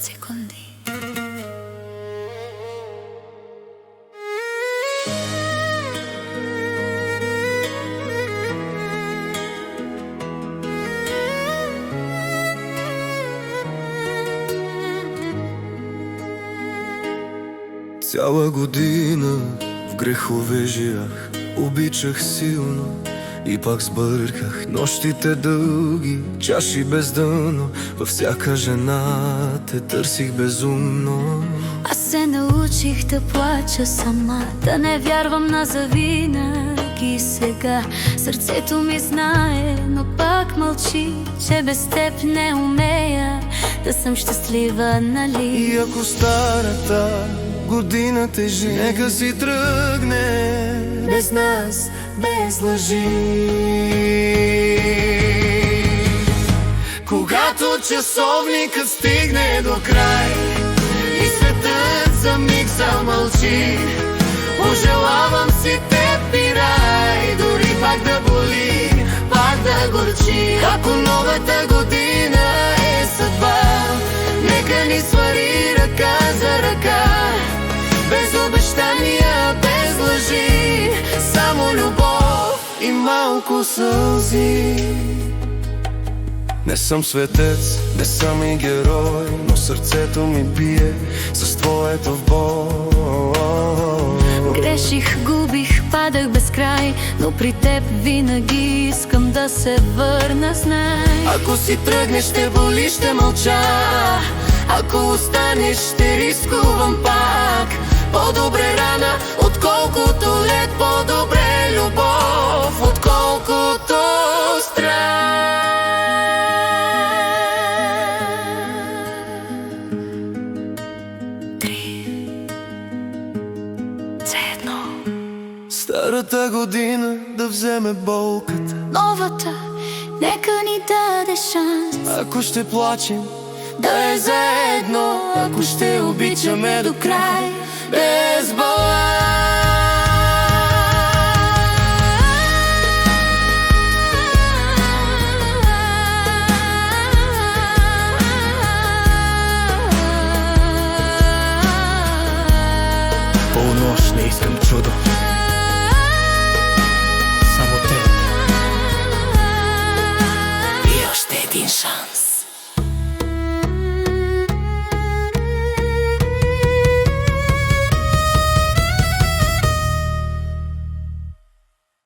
секунди. Цяла година в грехове живях, обичах силно и пак сбърках. Нощите дълги, чаши без дъно, във всяка жена те търсих безумно. Аз се научих да плача сама, да не вярвам на завинаги сега. Сърцето ми знае, но пак мълчи, че без теб не умея да съм щастлива, нали? И ако старата година тежи, нека си тръгне без нас, без лъжи. Когато часовникът стигне до край и светът за миг замълчи, пожелавам си теб и рай, дори пак да боли, пак да горчи. Ако новата година е съдба, нека ни свари ръка за ръка, без обещания, без лъжи, само любов и малко сълзи. Не съм светец, не съм и герой, но сърцето ми бие с твоето в бой. Греших, губих, падах без край, но при теб винаги искам да се върна, знай. Ако си тръгнеш, ще боли, ще мълча, ако останеш, ще рискувам пак. По-добре рана, отколкото лед, по-добре любов, отколкото страх. Старата година да вземе болката, новата нека ни даде шанс. ако ще плачем, да е заедно, ако ще обичаме до край, без баланс. Полунощ не искам чудо, само те и още един шанс.